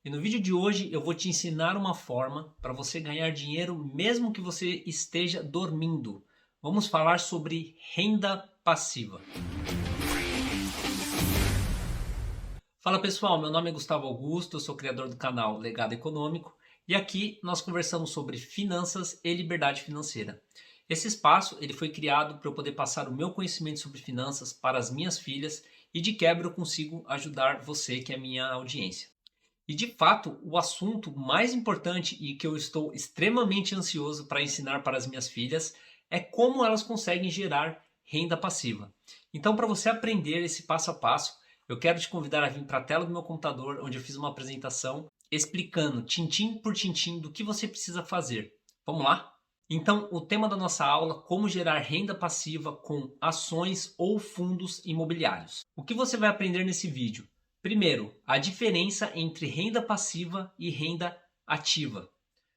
E no vídeo de hoje eu vou te ensinar uma forma para você ganhar dinheiro mesmo que você esteja dormindo. Vamos falar sobre renda passiva. Fala pessoal, meu nome é Gustavo Augusto, eu sou criador do canal Legado Econômico e aqui nós conversamos sobre finanças e liberdade financeira. Esse espaço ele foi criado para eu poder passar o meu conhecimento sobre finanças para as minhas filhas e de quebra eu consigo ajudar você que é a minha audiência. E de fato, o assunto mais importante e que eu estou extremamente ansioso para ensinar para as minhas filhas é como elas conseguem gerar renda passiva. Então, para você aprender esse passo a passo, eu quero te convidar a vir para a tela do meu computador, onde eu fiz uma apresentação explicando tintim por tintim do que você precisa fazer. Vamos lá? Então, o tema da nossa aula, como gerar renda passiva com ações ou fundos imobiliários. O que você vai aprender nesse vídeo? Primeiro, a diferença entre renda passiva e renda ativa.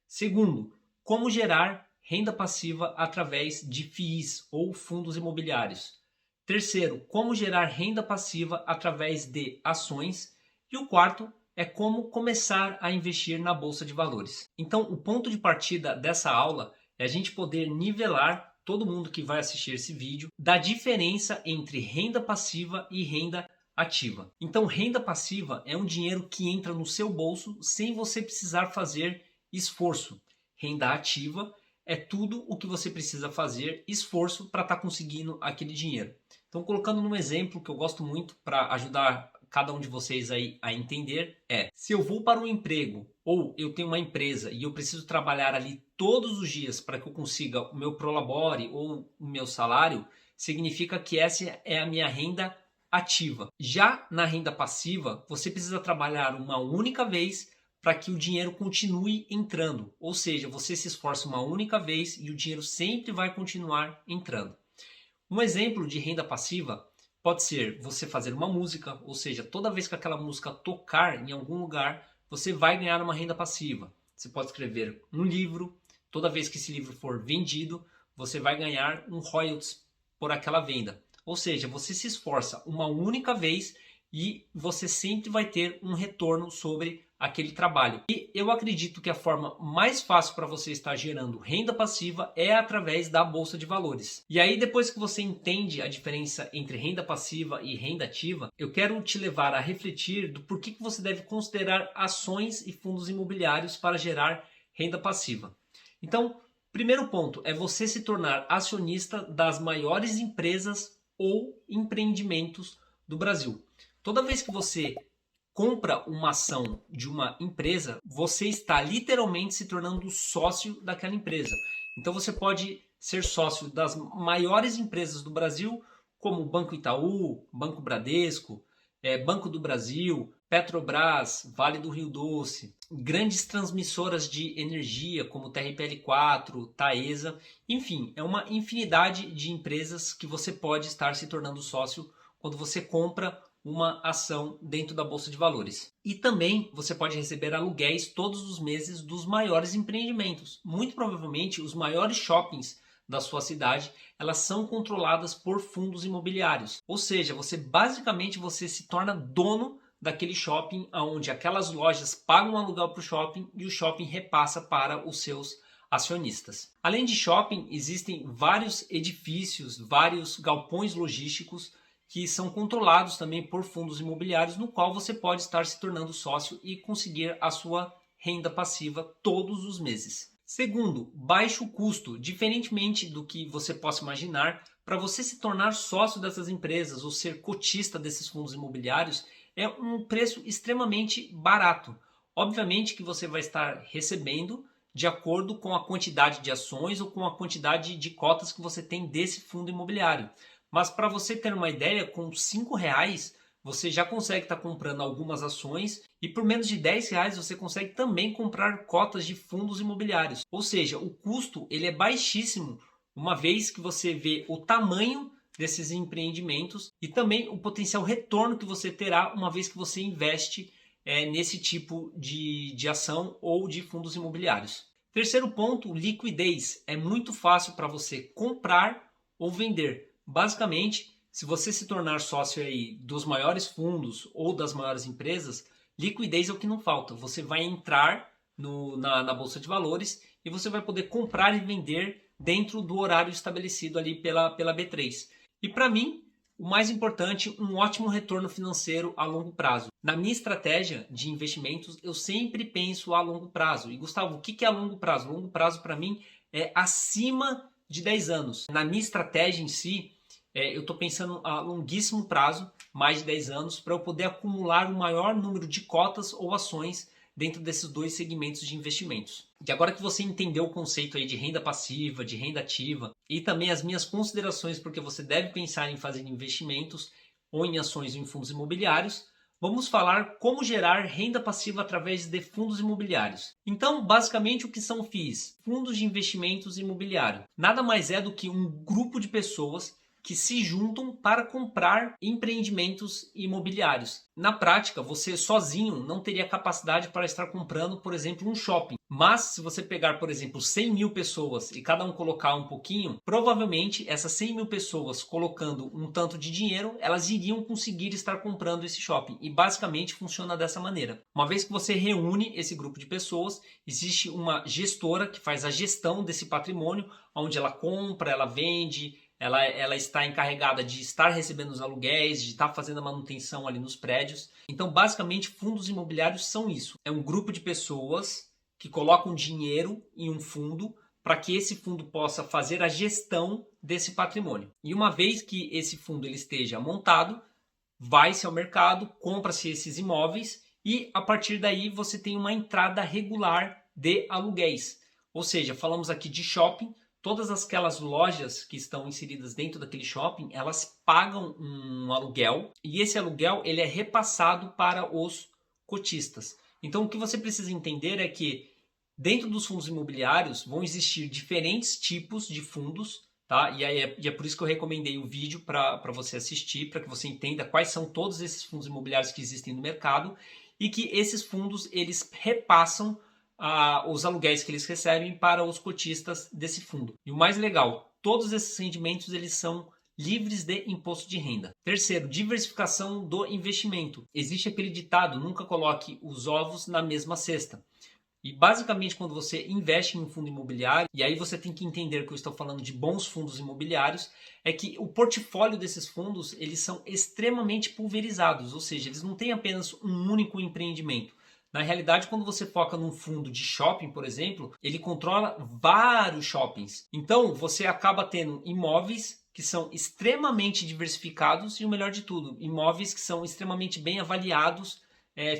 Segundo, como gerar renda passiva através de FIIs ou fundos imobiliários. Terceiro, como gerar renda passiva através de ações. E o quarto é como começar a investir na bolsa de valores. Então, o ponto de partida dessa aula é a gente poder nivelar todo mundo que vai assistir esse vídeo da diferença entre renda passiva e renda ativa. Então, renda passiva é um dinheiro que entra no seu bolso sem você precisar fazer esforço. Renda ativa é tudo o que você precisa fazer esforço para estar conseguindo aquele dinheiro. Então, colocando num exemplo que eu gosto muito para ajudar cada um de vocês aí a entender se eu vou para um emprego ou eu tenho uma empresa e eu preciso trabalhar ali todos os dias para que eu consiga o meu prolabore ou o meu salário, significa que essa é a minha renda ativa. Já na renda passiva, você precisa trabalhar uma única vez para que o dinheiro continue entrando. Ou seja, você se esforça uma única vez e o dinheiro sempre vai continuar entrando. Um exemplo de renda passiva pode ser você fazer uma música, ou seja, toda vez que aquela música tocar em algum lugar, você vai ganhar uma renda passiva. Você pode escrever um livro, toda vez que esse livro for vendido, você vai ganhar um royalties por aquela venda. Ou seja, você se esforça uma única vez e você sempre vai ter um retorno sobre aquele trabalho. E eu acredito que a forma mais fácil para você estar gerando renda passiva é através da bolsa de valores. E aí, depois que você entende a diferença entre renda passiva e renda ativa, eu quero te levar a refletir do porquê que você deve considerar ações e fundos imobiliários para gerar renda passiva. Então, primeiro ponto é você se tornar acionista das maiores empresas ou empreendimentos do Brasil. Toda vez que você compra uma ação de uma empresa, você está literalmente se tornando sócio daquela empresa. Então você pode ser sócio das maiores empresas do Brasil, como o Banco Itaú, Banco Bradesco, Banco do Brasil, Petrobras, Vale do Rio Doce, grandes transmissoras de energia como TRPL4, Taesa, enfim, é uma infinidade de empresas que você pode estar se tornando sócio quando você compra uma ação dentro da Bolsa de Valores. E também você pode receber aluguéis todos os meses dos maiores empreendimentos. Muito provavelmente os maiores shoppings da sua cidade, elas são controladas por fundos imobiliários. Ou seja, você se torna dono daquele shopping onde aquelas lojas pagam um aluguel para o shopping e o shopping repassa para os seus acionistas. Além de shopping, existem vários edifícios, vários galpões logísticos que são controlados também por fundos imobiliários, no qual você pode estar se tornando sócio e conseguir a sua renda passiva todos os meses. Segundo, baixo custo. Diferentemente do que você possa imaginar, para você se tornar sócio dessas empresas ou ser cotista desses fundos imobiliários, é um preço extremamente barato. Obviamente que você vai estar recebendo de acordo com a quantidade de ações ou com a quantidade de cotas que você tem desse fundo imobiliário. Mas para você ter uma ideia, com R$ 5 você já consegue estar comprando algumas ações e por menos de R$ 10 você consegue também comprar cotas de fundos imobiliários. Ou seja, o custo ele é baixíssimo, uma vez que você vê o tamanho desses empreendimentos e também o potencial retorno que você terá uma vez que você investe nesse tipo de ação ou de fundos imobiliários. Terceiro ponto, liquidez. É muito fácil para você comprar ou vender. Basicamente, se você se tornar sócio aí dos maiores fundos ou das maiores empresas, Liquidez é o que não falta. Você vai entrar na Bolsa de Valores e você vai poder comprar e vender dentro do horário estabelecido ali pela B3. E para mim, o mais importante, um ótimo retorno financeiro a longo prazo. Na minha estratégia de investimentos, eu sempre penso a longo prazo. E Gustavo, o que é a longo prazo? Longo prazo para mim é acima de 10 anos. Na minha estratégia em si, eu estou pensando a longuíssimo prazo, mais de 10 anos, para eu poder acumular o maior número de cotas ou ações dentro desses dois segmentos de investimentos. E agora que você entendeu o conceito aí de renda passiva, de renda ativa e também as minhas considerações porque você deve pensar em fazer investimentos ou em ações ou em fundos imobiliários, vamos falar como gerar renda passiva através de fundos imobiliários. Então, basicamente, o que são FIIs? Fundos de investimentos imobiliários. Nada mais é do que um grupo de pessoas que se juntam para comprar empreendimentos imobiliários. Na prática, você sozinho não teria capacidade para estar comprando, por exemplo, um shopping. Mas se você pegar, por exemplo, 100 mil pessoas e cada um colocar um pouquinho, provavelmente essas 100 mil pessoas colocando um tanto de dinheiro, elas iriam conseguir estar comprando esse shopping. E basicamente funciona dessa maneira. Uma vez que você reúne esse grupo de pessoas, existe uma gestora que faz a gestão desse patrimônio, onde ela compra, ela vende, ela está encarregada de estar recebendo os aluguéis, de estar fazendo a manutenção ali nos prédios. Então, basicamente, fundos imobiliários são isso. É um grupo de pessoas que colocam dinheiro em um fundo para que esse fundo possa fazer a gestão desse patrimônio. E uma vez que esse fundo ele esteja montado, vai-se ao mercado, compra-se esses imóveis e, a partir daí, você tem uma entrada regular de aluguéis. Ou seja, falamos aqui de shopping. Todas aquelas lojas que estão inseridas dentro daquele shopping, elas pagam um aluguel e esse aluguel ele é repassado para os cotistas. Então o que você precisa entender é que dentro dos fundos imobiliários vão existir diferentes tipos de fundos, tá? E é por isso que eu recomendei o vídeo para você assistir, para que você entenda quais são todos esses fundos imobiliários que existem no mercado e que esses fundos eles repassam os aluguéis que eles recebem para os cotistas desse fundo. E o mais legal, todos esses rendimentos eles são livres de imposto de renda. Terceiro, diversificação do investimento. Existe aquele ditado, nunca coloque os ovos na mesma cesta. E basicamente quando você investe em um fundo imobiliário, e aí você tem que entender que eu estou falando de bons fundos imobiliários, é que o portfólio desses fundos eles são extremamente pulverizados, ou seja, eles não têm apenas um único empreendimento. Na realidade, quando você foca num fundo de shopping, por exemplo, ele controla vários shoppings. Então, você acaba tendo imóveis que são extremamente diversificados e o melhor de tudo, imóveis que são extremamente bem avaliados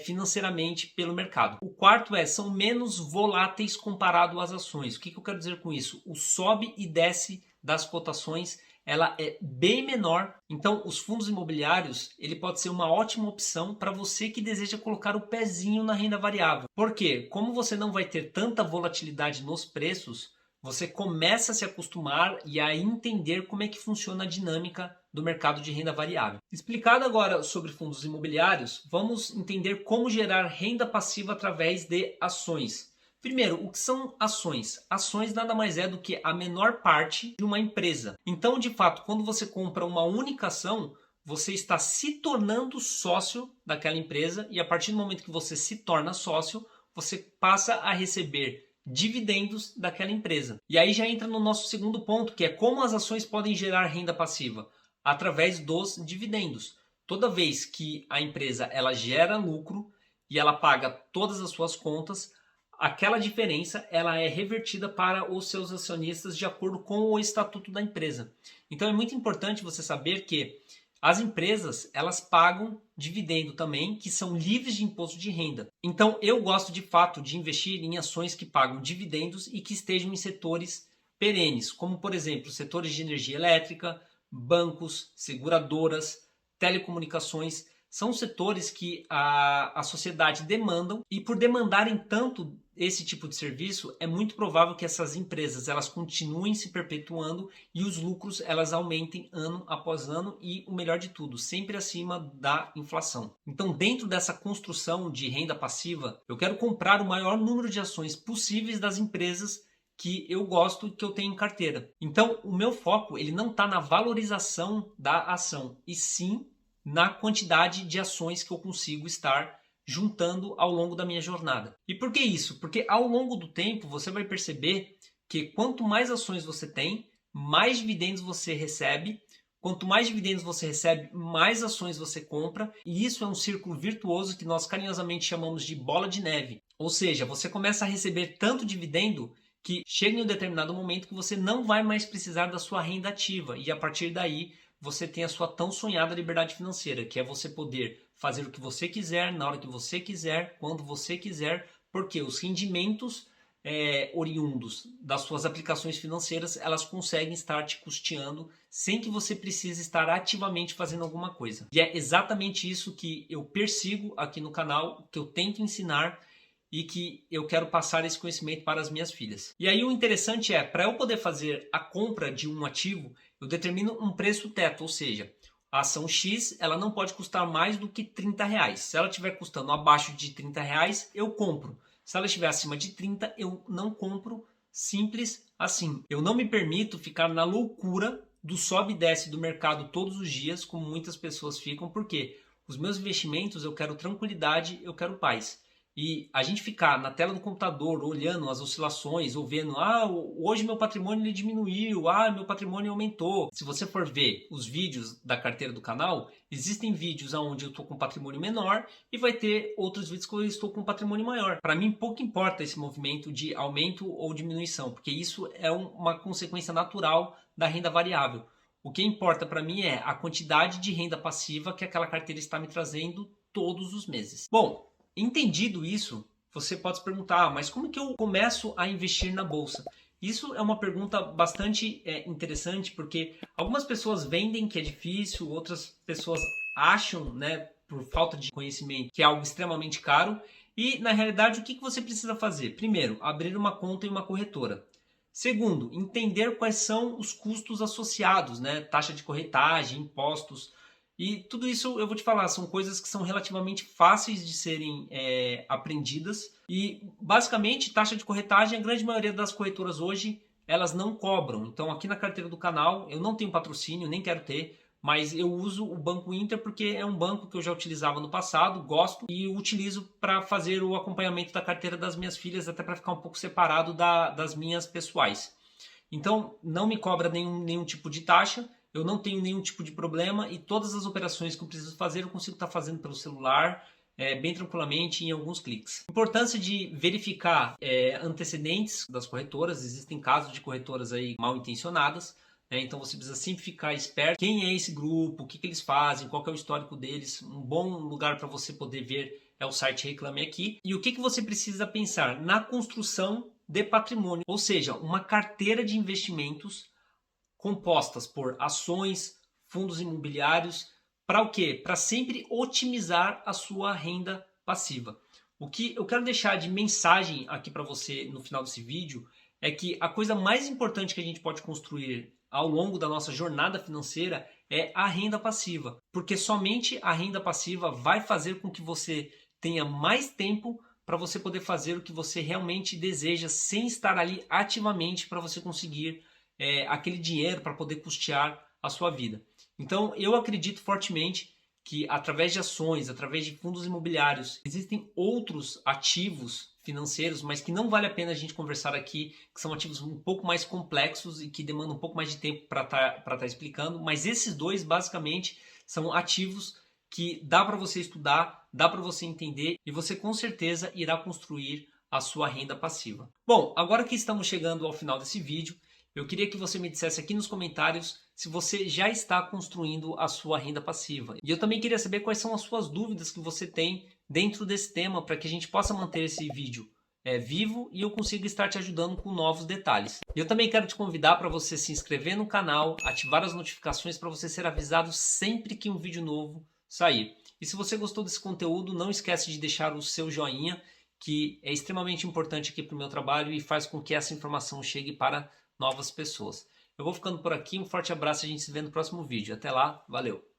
financeiramente pelo mercado. O quarto são menos voláteis comparado às ações. O que eu quero dizer com isso? O sobe e desce das cotações ela é bem menor. Então, os fundos imobiliários, ele pode ser uma ótima opção para você que deseja colocar o pezinho na renda variável. Por quê? Como você não vai ter tanta volatilidade nos preços, você começa a se acostumar e a entender como é que funciona a dinâmica do mercado de renda variável. Explicado agora sobre fundos imobiliários, vamos entender como gerar renda passiva através de ações. Primeiro, o que são ações? Ações nada mais é do que a menor parte de uma empresa. Então, de fato, quando você compra uma única ação, você está se tornando sócio daquela empresa e a partir do momento que você se torna sócio, você passa a receber dividendos daquela empresa. E aí já entra no nosso segundo ponto, que é como as ações podem gerar renda passiva através dos dividendos. Toda vez que a empresa ela gera lucro e ela paga todas as suas contas, aquela diferença ela é revertida para os seus acionistas de acordo com o estatuto da empresa. Então é muito importante você saber que as empresas elas pagam dividendo também, que são livres de imposto de renda. Então eu gosto de fato de investir em ações que pagam dividendos e que estejam em setores perenes, como por exemplo setores de energia elétrica, bancos, seguradoras, telecomunicações. São setores que a sociedade demandam e por demandarem tanto esse tipo de serviço, é muito provável que essas empresas elas continuem se perpetuando e os lucros elas aumentem ano após ano e o melhor de tudo, sempre acima da inflação. Então, dentro dessa construção de renda passiva, eu quero comprar o maior número de ações possíveis das empresas que eu gosto e que eu tenho em carteira. Então, o meu foco ele não está na valorização da ação, e sim na quantidade de ações que eu consigo estar juntando ao longo da minha jornada. E por que isso? Porque ao longo do tempo você vai perceber que quanto mais ações você tem, mais dividendos você recebe. Quanto mais dividendos você recebe, mais ações você compra. E isso é um círculo virtuoso que nós carinhosamente chamamos de bola de neve. Ou seja, você começa a receber tanto dividendo que chega em um determinado momento que você não vai mais precisar da sua renda ativa. E a partir daí você tem a sua tão sonhada liberdade financeira, que é você poder fazer o que você quiser, na hora que você quiser, quando você quiser, porque os rendimentos oriundos das suas aplicações financeiras, elas conseguem estar te custeando sem que você precise estar ativamente fazendo alguma coisa. E é exatamente isso que eu persigo aqui no canal, que eu tento ensinar e que eu quero passar esse conhecimento para as minhas filhas. E aí o interessante é, para eu poder fazer a compra de um ativo, eu determino um preço teto, ou seja, a ação X ela não pode custar mais do que R$30. Se ela estiver custando abaixo de R$30, eu compro. Se ela estiver acima de 30, eu não compro, simples assim. Eu não me permito ficar na loucura do sobe e desce do mercado todos os dias, como muitas pessoas ficam, porque os meus investimentos eu quero tranquilidade, eu quero paz. E a gente ficar na tela do computador olhando as oscilações ou vendo, hoje meu patrimônio ele diminuiu, meu patrimônio aumentou. Se você for ver os vídeos da carteira do canal, existem vídeos onde eu estou com patrimônio menor e vai ter outros vídeos que eu estou com patrimônio maior. Para mim pouco importa esse movimento de aumento ou diminuição, porque isso é uma consequência natural da renda variável. O que importa para mim é a quantidade de renda passiva que aquela carteira está me trazendo todos os meses. Bom, entendido isso, você pode se perguntar, mas como que eu começo a investir na bolsa? Isso é uma pergunta bastante interessante, porque algumas pessoas vendem que é difícil, outras pessoas acham, né, por falta de conhecimento, que é algo extremamente caro. E na realidade, o que você precisa fazer? Primeiro, abrir uma conta em uma corretora. Segundo, entender quais são os custos associados, né? Taxa de corretagem, impostos. E tudo isso eu vou te falar, são coisas que são relativamente fáceis de serem aprendidas. E basicamente, taxa de corretagem, a grande maioria das corretoras hoje, elas não cobram. Então aqui na carteira do canal, eu não tenho patrocínio, nem quero ter, mas eu uso o Banco Inter porque é um banco que eu já utilizava no passado, gosto e utilizo para fazer o acompanhamento da carteira das minhas filhas, até para ficar um pouco separado das minhas pessoais. Então não me cobra nenhum tipo de taxa, eu não tenho nenhum tipo de problema e todas as operações que eu preciso fazer eu consigo estar fazendo pelo celular, bem tranquilamente em alguns cliques. Importância de verificar antecedentes das corretoras. Existem casos de corretoras aí mal intencionadas, né? Então você precisa sempre ficar esperto. Quem é esse grupo, o que eles fazem, qual que é o histórico deles. Um bom lugar para você poder ver é o site Reclame Aqui. E o que você precisa pensar? Na construção de patrimônio, ou seja, uma carteira de investimentos compostas por ações, fundos imobiliários, para o quê? Para sempre otimizar a sua renda passiva. O que eu quero deixar de mensagem aqui para você no final desse vídeo é que a coisa mais importante que a gente pode construir ao longo da nossa jornada financeira é a renda passiva, porque somente a renda passiva vai fazer com que você tenha mais tempo para você poder fazer o que você realmente deseja sem estar ali ativamente para você conseguir aquele dinheiro para poder custear a sua vida. Então eu acredito fortemente que através de ações, através de fundos imobiliários, existem outros ativos financeiros, mas que não vale a pena a gente conversar aqui, que são ativos um pouco mais complexos e que demandam um pouco mais de tempo para tá explicando, mas esses dois basicamente são ativos que dá para você estudar, dá para você entender e você com certeza irá construir a sua renda passiva. Bom, agora que estamos chegando ao final desse vídeo, eu queria que você me dissesse aqui nos comentários se você já está construindo a sua renda passiva. E eu também queria saber quais são as suas dúvidas que você tem dentro desse tema para que a gente possa manter esse vídeo vivo e eu consiga estar te ajudando com novos detalhes. E eu também quero te convidar para você se inscrever no canal, ativar as notificações para você ser avisado sempre que um vídeo novo sair. E se você gostou desse conteúdo, não esquece de deixar o seu joinha, que é extremamente importante aqui para o meu trabalho e faz com que essa informação chegue para novas pessoas. Eu vou ficando por aqui, um forte abraço e a gente se vê no próximo vídeo. Até lá, valeu!